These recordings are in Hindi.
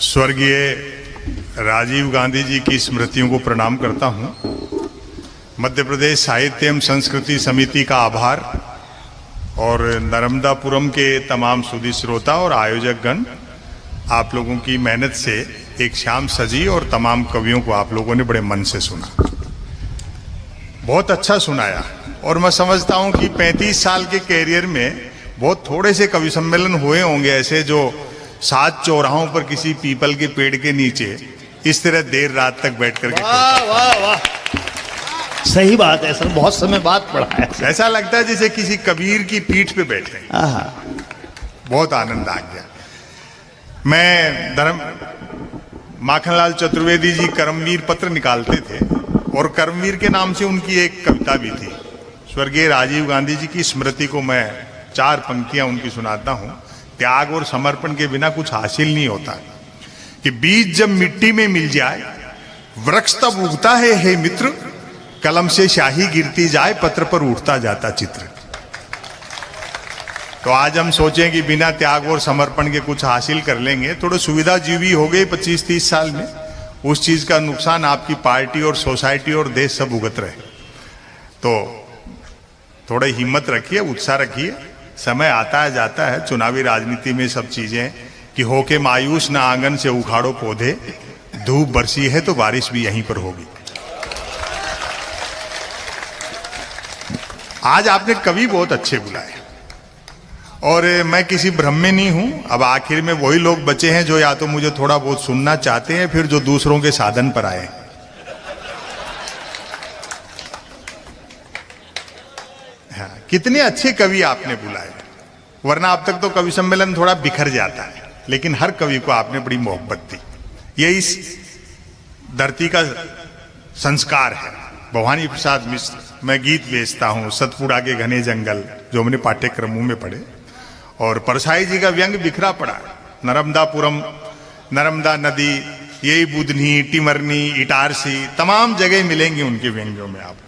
स्वर्गीय राजीव गांधी जी की स्मृतियों को प्रणाम करता हूं। मध्य प्रदेश साहित्य एवं संस्कृति समिति का आभार और नर्मदापुरम के तमाम सुधी श्रोता और आयोजक गण, आप लोगों की मेहनत से एक शाम सजी और तमाम कवियों को आप लोगों ने बड़े मन से सुना, बहुत अच्छा सुनाया। और मैं समझता हूं कि 35 साल के कैरियर में बहुत थोड़े से कवि सम्मेलन हुए होंगे ऐसे जो 7 चौराहों पर किसी पीपल के पेड़ के नीचे इस तरह देर रात तक बैठ करके। वाह वाह वाह, सही बात है सर, बहुत समय बाद पढ़ा है। ऐसा लगता है जैसे किसी कबीर की पीठ पे बैठे हैं। बहुत आनंद आ गया। मैं माखनलाल चतुर्वेदी जी कर्मवीर पत्र निकालते थे और कर्मवीर के नाम से उनकी एक कविता भी थी। स्वर्गीय राजीव गांधी जी की स्मृति को मैं 4 पंक्तियां उनकी सुनाता हूं। त्याग और समर्पण के बिना कुछ हासिल नहीं होता कि बीज जब मिट्टी में मिल जाए वृक्ष तब उगता है हे मित्र, कलम से स्याही गिरती जाए पत्र पर उठता जाता चित्र। तो आज हम सोचें कि बिना त्याग और समर्पण के कुछ हासिल कर लेंगे, थोड़ा सुविधा जीवी हो गई 25-30 साल में, उस चीज का नुकसान आपकी पार्टी और सोसाइटी और देश सब भुगत रहे। तो थोड़ा हिम्मत रखिए, उत्साह रखिए। समय आता है जाता है, चुनावी राजनीति में सब चीजें कि होके मायूस ना आंगन से उखाड़ो पौधे, धूप बरसी है तो बारिश भी यहीं पर होगी। आज आपने कवि बहुत अच्छे बुलाए और मैं किसी भ्रम में नहीं हूं। अब आखिर में वही लोग बचे हैं जो या तो मुझे थोड़ा बहुत सुनना चाहते हैं, फिर जो दूसरों के साधन पर आए। हाँ, कितने अच्छे कवि आपने बुलाए, वरना अब तक तो कवि सम्मेलन थोड़ा बिखर जाता है, लेकिन हर कवि को आपने बड़ी मोहब्बत दी। ये इस धरती का संस्कार है। भवानी प्रसाद मिश्र, मैं गीत बेचता हूँ, सतपुड़ा के घने जंगल, जो हमने पाठ्यक्रमों में पढ़े, और परसाई जी का व्यंग बिखरा पड़ा है। नर्मदापुरम, नर्मदा नदी, यही बुधनी, टिमरनी, इटारसी, तमाम जगह मिलेंगी उनके व्यंग्यों में आपको।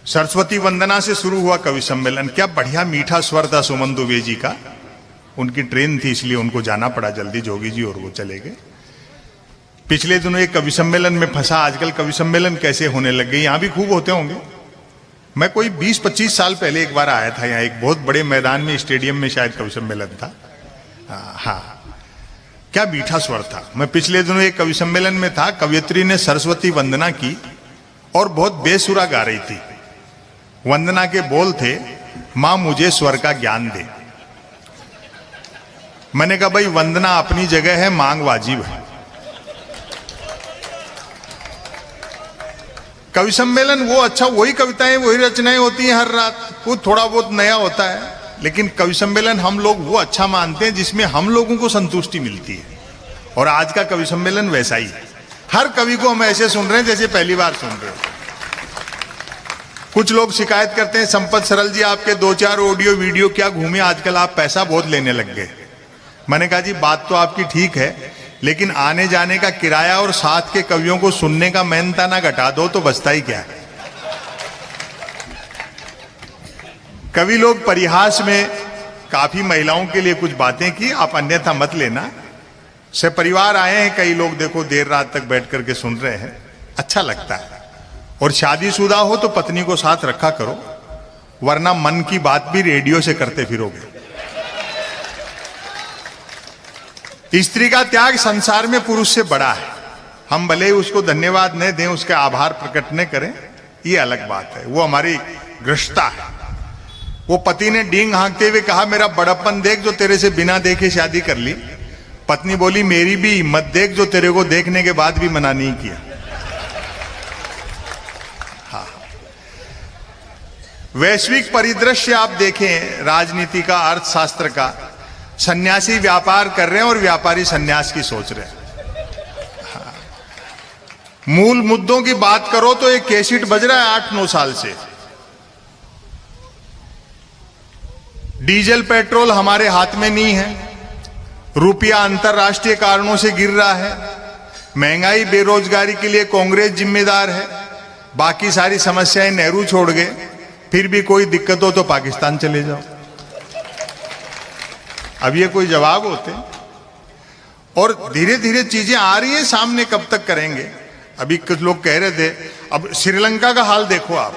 सरस्वती वंदना से शुरू हुआ कवि सम्मेलन, क्या बढ़िया मीठा स्वर था सुमन दुबे जी का। उनकी ट्रेन थी इसलिए उनको जाना पड़ा जल्दी, जोगी जी और वो चले गए। पिछले दिनों एक कवि सम्मेलन में फंसा। आजकल कवि सम्मेलन कैसे होने लग गए, यहां भी खूब होते होंगे। मैं कोई 20-25 साल पहले एक बार आया था यहाँ, एक बहुत बड़े मैदान में, स्टेडियम में शायद कवि सम्मेलन था। हाँ, क्या मीठा स्वर था। मैं पिछले दिनों एक कवि सम्मेलन में था, कवयित्री ने सरस्वती वंदना की और बहुत बेसुरा गा रही थी। वंदना के बोल थे, मां मुझे स्वर का ज्ञान दे। मैंने कहा भाई वंदना अपनी जगह है, मांग वाजिब है। कवि सम्मेलन वो अच्छा, वही कविताएं वही रचनाएं होती हैं हर रात, वो थोड़ा बहुत नया होता है, लेकिन कवि सम्मेलन हम लोग वो अच्छा मानते हैं जिसमें हम लोगों को संतुष्टि मिलती है। और आज का कवि सम्मेलन वैसा ही है। हर कवि को हम ऐसे सुन रहे हैं जैसे पहली बार सुन रहे हैं। कुछ लोग शिकायत करते हैं, संपत सरल जी आपके 2-4 ऑडियो वीडियो क्या घूमे, आजकल आप पैसा बहुत लेने लग गए। मैंने कहा जी बात तो आपकी ठीक है, लेकिन आने जाने का किराया और साथ के कवियों को सुनने का मेहनता ना घटा दो तो बचता ही क्या है। कवि लोग परिहास में काफी महिलाओं के लिए कुछ बातें की, आप अन्यथा मत लेना। से परिवार आए हैं कई लोग, देखो देर रात तक बैठ करके सुन रहे हैं, अच्छा लगता है। और शादीशुदा हो तो पत्नी को साथ रखा करो, वरना मन की बात भी रेडियो से करते फिरोगे। स्त्री का त्याग संसार में पुरुष से बड़ा है। हम भले ही उसको धन्यवाद न दें, उसका आभार प्रकट न करें, ये अलग बात है, वो हमारी गृहस्था है। वो पति ने डींग हाँकते हुए कहा, मेरा बड़प्पन देख जो तेरे से बिना देखे शादी कर ली। पत्नी बोली, मेरी भी हिम्मत देख जो तेरे को देखने के बाद भी मना नहीं किया। हाँ, वैश्विक परिदृश्य आप देखें, राजनीति का, अर्थशास्त्र का, सन्यासी व्यापार कर रहे हैं और व्यापारी सन्यास की सोच रहे हैं। हाँ। मूल मुद्दों की बात करो तो एक कैसेट बज रहा है 8-9 साल से। डीजल पेट्रोल हमारे हाथ में नहीं है, रुपया अंतरराष्ट्रीय कारणों से गिर रहा है, महंगाई बेरोजगारी के लिए कांग्रेस जिम्मेदार है, बाकी सारी समस्याएं नेहरू छोड़ गए, फिर भी कोई दिक्कत हो तो पाकिस्तान चले जाओ। अब ये कोई जवाब होते? और धीरे धीरे चीजें आ रही है सामने, कब तक करेंगे। अभी कुछ लोग कह रहे थे, अब श्रीलंका का हाल देखो आप,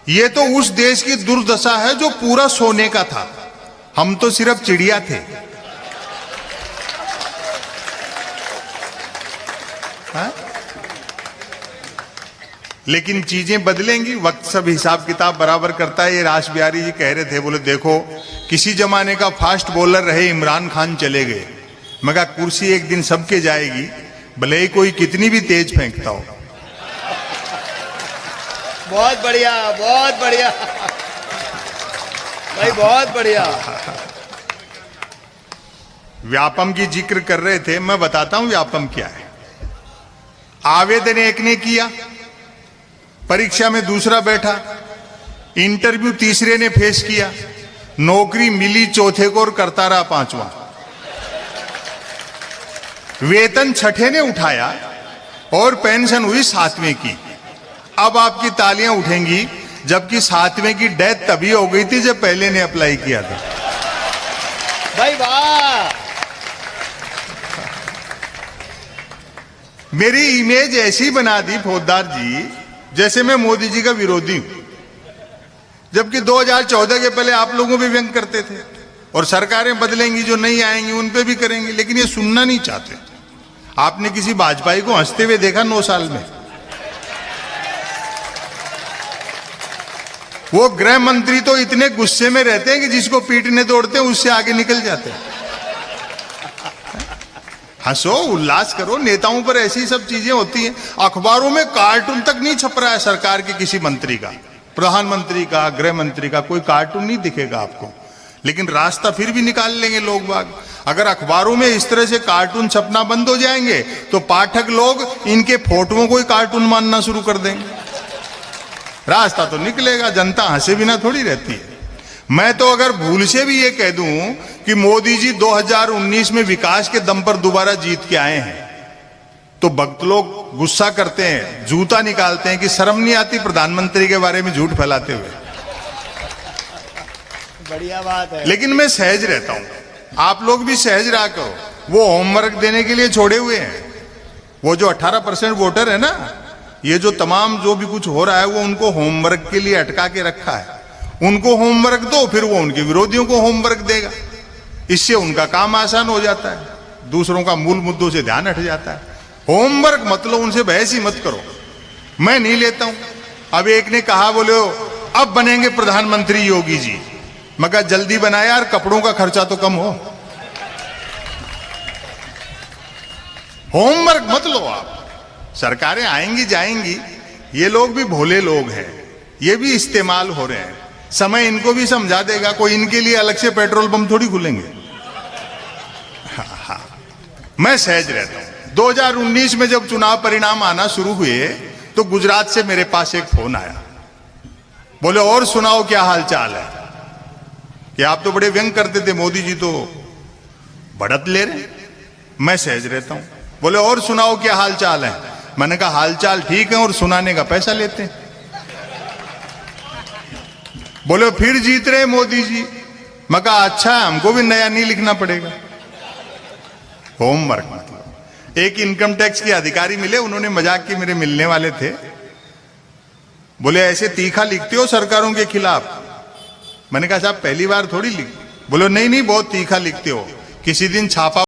ये तो उस देश की दुर्दशा है जो पूरा सोने का था, हम तो सिर्फ चिड़िया थे। हा? लेकिन चीजें बदलेंगी, वक्त सब हिसाब किताब बराबर करता है। ये रास बिहारी जी कह रहे थे, बोले देखो किसी जमाने का फास्ट बॉलर रहे इमरान खान चले गए, मगर कुर्सी एक दिन सबके जाएगी, भले ही कोई कितनी भी तेज फेंकता हो। बहुत बढ़िया, बहुत बढ़िया भाई, बहुत बढ़िया। व्यापम की जिक्र कर रहे थे, मैं बताता हूं व्यापम क्या है। आवेदन एक ने किया, परीक्षा में दूसरा बैठा, इंटरव्यू तीसरे ने फेस किया, नौकरी मिली चौथे को और करता रहा पांचवा, वेतन छठे ने उठाया और पेंशन हुई सातवें की। अब आपकी तालियां उठेंगी, जबकि सातवें की डेथ तभी हो गई थी जब पहले ने अप्लाई किया था। भाई वाह। मेरी इमेज ऐसी बना दी फौजदार जी जैसे मैं मोदी जी का विरोधी हूं, जबकि 2014 के पहले आप लोगों पे व्यंग करते थे, और सरकारें बदलेंगी, जो नहीं आएंगी उन पे भी करेंगे, लेकिन ये सुनना नहीं चाहते। आपने किसी वाजपेयी को हंसते हुए देखा 9 साल में? वो गृह मंत्री तो इतने गुस्से में रहते हैं कि जिसको पीटने दौड़ते हैं उससे आगे निकल जाते हैं। हंसो, उल्लास करो, नेताओं पर ऐसी सब चीजें होती हैं। अखबारों में कार्टून तक नहीं छप रहा है सरकार के किसी मंत्री का, प्रधानमंत्री का, गृह मंत्री का, कोई कार्टून नहीं दिखेगा आपको, लेकिन रास्ता फिर भी निकाल लेंगे लोग बाग। अगर अखबारों में इस तरह से कार्टून छपना बंद हो जाएंगे तो पाठक लोग इनके फोटोओं को ही कार्टून मानना शुरू कर देंगे। रास्ता तो निकलेगा, जनता हंसे बिना थोड़ी रहती है। मैं तो अगर भूल से भी ये कह दूं कि मोदी जी 2019 में विकास के दम पर दोबारा जीत के आए हैं, तो भक्त लोग गुस्सा करते हैं, जूता निकालते हैं कि शर्म नहीं आती प्रधानमंत्री के बारे में झूठ फैलाते हुए। बढ़िया बात है। लेकिन मैं सहज रहता हूं, आप लोग भी सहज रहा करो। वो होमवर्क देने के लिए छोड़े हुए हैं, वो जो 18% वोटर है ना, ये जो तमाम जो भी कुछ हो रहा है वो उनको होमवर्क के लिए अटका के रखा है। उनको होमवर्क दो, फिर वो उनके विरोधियों को होमवर्क देगा, इससे उनका काम आसान हो जाता है, दूसरों का मूल मुद्दों से ध्यान हट जाता है। होमवर्क मत लो, उनसे बहस ही मत करो, मैं नहीं लेता हूं। अब एक ने कहा, बोले अब बनेंगे प्रधानमंत्री योगी जी, मगर जल्दी बनाया यार, कपड़ों का खर्चा तो कम हो। होमवर्क मत लो आप, सरकारें आएंगी जाएंगी, ये लोग भी भोले लोग हैं, ये भी इस्तेमाल हो रहे हैं, समय इनको भी समझा देगा। कोई इनके लिए अलग से पेट्रोल पंप थोड़ी खुलेंगे। हाँ, मैं सहज रहता हूं। 2019 में जब चुनाव परिणाम आना शुरू हुए तो गुजरात से मेरे पास एक फोन आया, बोले और सुनाओ क्या हाल चाल है, कि आप तो बड़े व्यंग करते थे, मोदी जी तो बढ़त ले रहे। मैं सहज रहता हूं, बोले और सुनाओ क्या हाल चाल है। मैंने कहा हाल चाल ठीक है और सुनाने का पैसा लेते हैं। बोले फिर जीत रहे मोदी जी। मैं कहा अच्छा है, हमको भी नया नहीं लिखना पड़ेगा। होमवर्क मतलब। एक इनकम टैक्स के अधिकारी मिले, उन्होंने मजाक के मेरे मिलने वाले थे, बोले ऐसे तीखा लिखते हो सरकारों के खिलाफ। मैंने कहा साहब पहली बार थोड़ी लिख। बोले नहीं नहीं बहुत तीखा लिखते हो, किसी दिन छापा